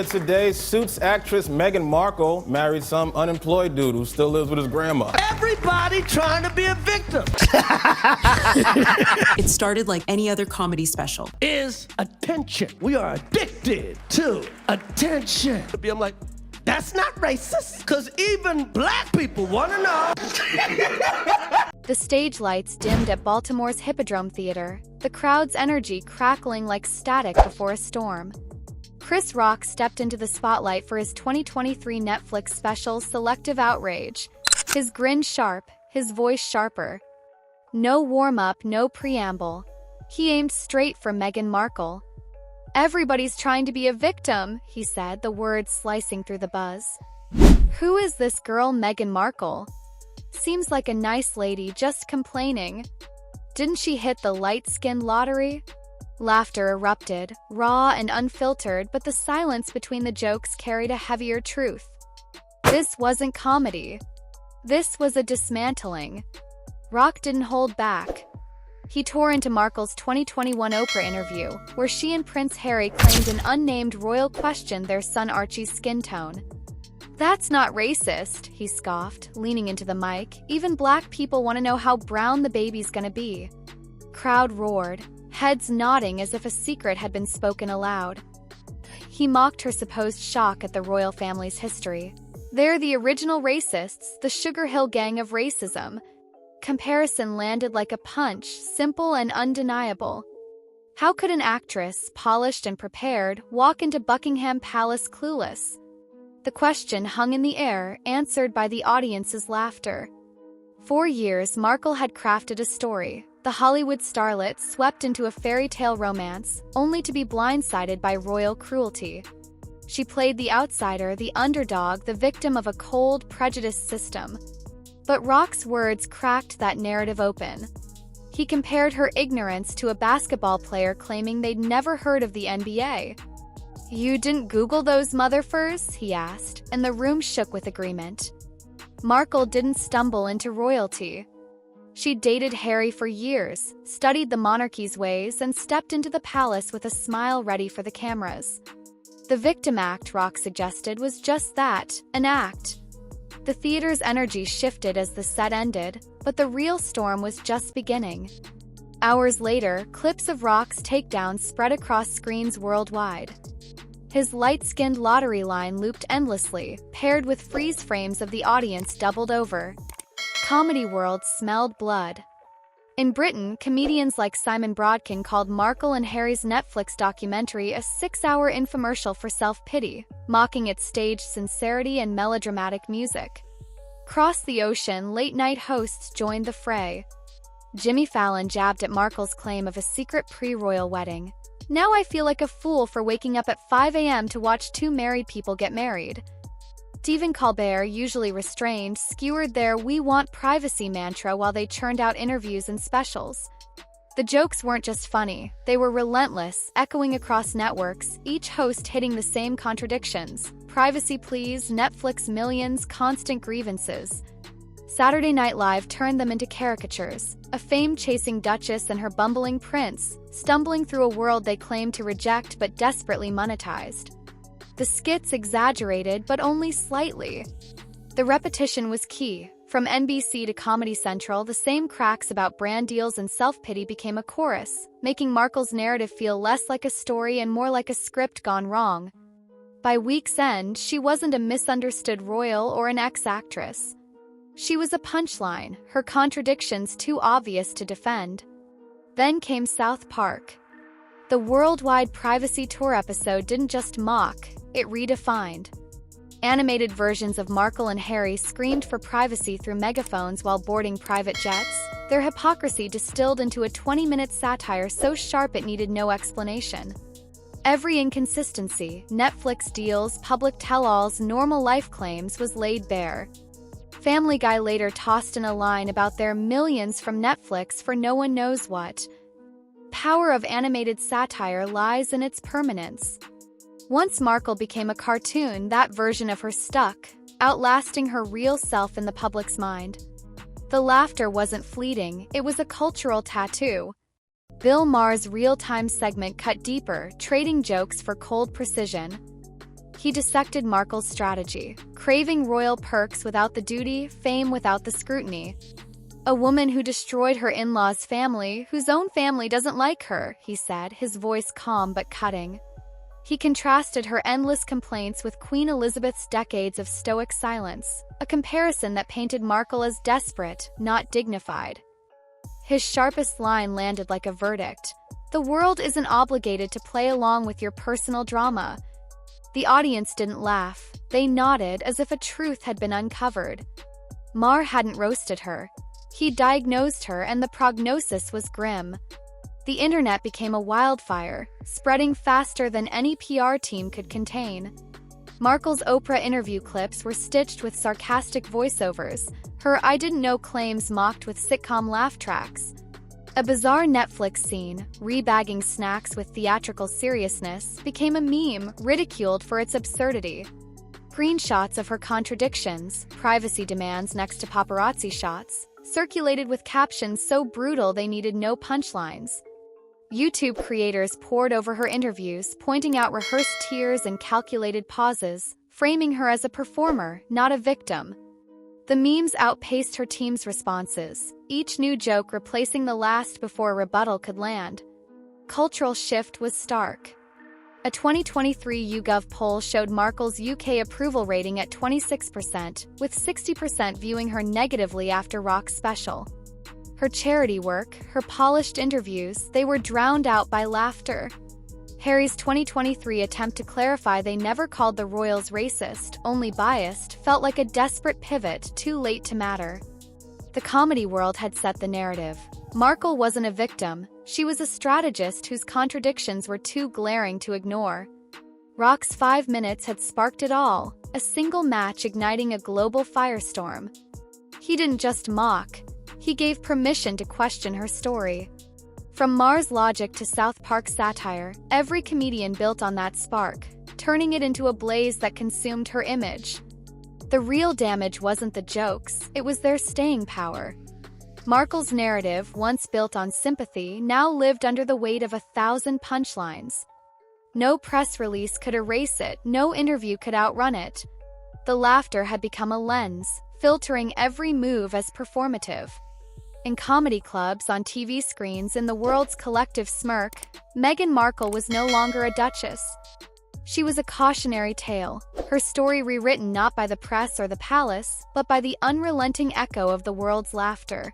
Today, Suits actress Meghan Markle married some unemployed dude who still lives with his grandma. Everybody trying to be a victim. It started like any other comedy special. Is attention. We are addicted to attention. I'm like, that's not racist, because even black people want to know. The stage lights dimmed at Baltimore's Hippodrome Theater, the crowd's energy crackling like static before a storm. Chris Rock stepped into the spotlight for his 2023 Netflix special Selective Outrage. His grin sharp, his voice sharper. No warm-up, no preamble. He aimed straight for Meghan Markle. "Everybody's trying to be a victim," he said, the words slicing through the buzz. Who is this girl Meghan Markle? Seems like a nice lady just complaining. Didn't she hit the light-skinned lottery? Laughter erupted, raw and unfiltered, but the silence between the jokes carried a heavier truth. This wasn't comedy. This was a dismantling. Rock didn't hold back. He tore into Markle's 2021 Oprah interview, where she and Prince Harry claimed an unnamed royal questioned their son Archie's skin tone. "That's not racist," he scoffed, leaning into the mic. "Even black people want to know how brown the baby's gonna be." Crowd roared, heads nodding as if a secret had been spoken aloud. He mocked her supposed shock at the royal family's history. "They're the original racists, the Sugarhill Gang of racism." Comparison landed like a punch, simple and undeniable. How could an actress, polished and prepared, walk into Buckingham Palace clueless? The question hung in the air, answered by the audience's laughter. For years, Markle had crafted a story. The Hollywood starlet swept into a fairy tale romance, only to be blindsided by royal cruelty. She played the outsider, the underdog, the victim of a cold, prejudiced system. But Rock's words cracked that narrative open. He compared her ignorance to a basketball player claiming they'd never heard of the NBA. "You didn't Google those motherfuckers?" he asked, and the room shook with agreement. Markle didn't stumble into royalty. She dated Harry for years, studied the monarchy's ways, and stepped into the palace with a smile ready for the cameras. The victim act, Rock suggested, was just that, an act. The theater's energy shifted as the set ended, but the real storm was just beginning. Hours later, clips of Rock's takedowns spread across screens worldwide. His light-skinned lottery line looped endlessly, paired with freeze frames of the audience doubled over. Comedy world smelled blood. In Britain, comedians like Simon Brodkin called Markle and Harry's Netflix documentary a 6-hour infomercial for self-pity, mocking its staged sincerity and melodramatic music. Across the ocean, late-night hosts joined the fray. Jimmy Fallon jabbed at Markle's claim of a secret pre-royal wedding. "Now I feel like a fool for waking up at 5 a.m. to watch two married people get married." Stephen Colbert, usually restrained, skewered their "we want privacy" mantra while they churned out interviews and specials. The jokes weren't just funny, they were relentless, echoing across networks, each host hitting the same contradictions. Privacy please, Netflix millions, constant grievances. Saturday Night Live turned them into caricatures, a fame-chasing duchess and her bumbling prince, stumbling through a world they claimed to reject but desperately monetized. The skits exaggerated, but only slightly. The repetition was key. From NBC to Comedy Central, the same cracks about brand deals and self-pity became a chorus, making Markle's narrative feel less like a story and more like a script gone wrong. By week's end, she wasn't a misunderstood royal or an ex-actress. She was a punchline, her contradictions too obvious to defend. Then came South Park. The worldwide privacy tour episode didn't just mock, it redefined. Animated versions of Markle and Harry screamed for privacy through megaphones while boarding private jets, their hypocrisy distilled into a 20-minute satire so sharp it needed no explanation. Every inconsistency, Netflix deals, public tell-alls, normal life claims was laid bare. Family Guy later tossed in a line about their millions from Netflix for no one knows what. Power of animated satire lies in its permanence. Once Markle became a cartoon, that version of her stuck, outlasting her real self in the public's mind. The laughter wasn't fleeting, it was a cultural tattoo. Bill Maher's real-time segment cut deeper, trading jokes for cold precision. He dissected Markle's strategy, craving royal perks without the duty, fame without the scrutiny. A woman who destroyed her in-laws' family, whose own family doesn't like her, he said, his voice calm but cutting. He contrasted her endless complaints with Queen Elizabeth's decades of stoic silence, a comparison that painted Markle as desperate, not dignified. His sharpest line landed like a verdict. The world isn't obligated to play along with your personal drama. The audience didn't laugh. They nodded as if a truth had been uncovered. Mar hadn't roasted her. He diagnosed her, and the prognosis was grim. The internet became a wildfire, spreading faster than any PR team could contain. Markle's Oprah interview clips were stitched with sarcastic voiceovers, her "I didn't know" claims mocked with sitcom laugh tracks. A bizarre Netflix scene, rebagging snacks with theatrical seriousness, became a meme, ridiculed for its absurdity. Screenshots of her contradictions, privacy demands next to paparazzi shots, circulated with captions so brutal they needed no punchlines. YouTube creators poured over her interviews, pointing out rehearsed tears and calculated pauses, framing her as a performer, not a victim. The memes outpaced her team's responses, each new joke replacing the last before a rebuttal could land. Cultural shift was stark. A 2023 YouGov poll showed Markle's UK approval rating at 26%, with 60% viewing her negatively after Rock's special. Her charity work, her polished interviews, they were drowned out by laughter. Harry's 2023 attempt to clarify they never called the royals racist, only biased, felt like a desperate pivot, too late to matter. The comedy world had set the narrative. Markle wasn't a victim, she was a strategist whose contradictions were too glaring to ignore. Rock's 5 minutes had sparked it all, a single match igniting a global firestorm. He didn't just mock, he gave permission to question her story. From Mars logic to South Park satire, every comedian built on that spark, turning it into a blaze that consumed her image. The real damage wasn't the jokes, it was their staying power. Markle's narrative, once built on sympathy, now lived under the weight of 1,000 punchlines. No press release could erase it, no interview could outrun it. The laughter had become a lens, filtering every move as performative. In comedy clubs, on TV screens, in the world's collective smirk, Meghan Markle was no longer a duchess. She was a cautionary tale, her story rewritten not by the press or the palace, but by the unrelenting echo of the world's laughter.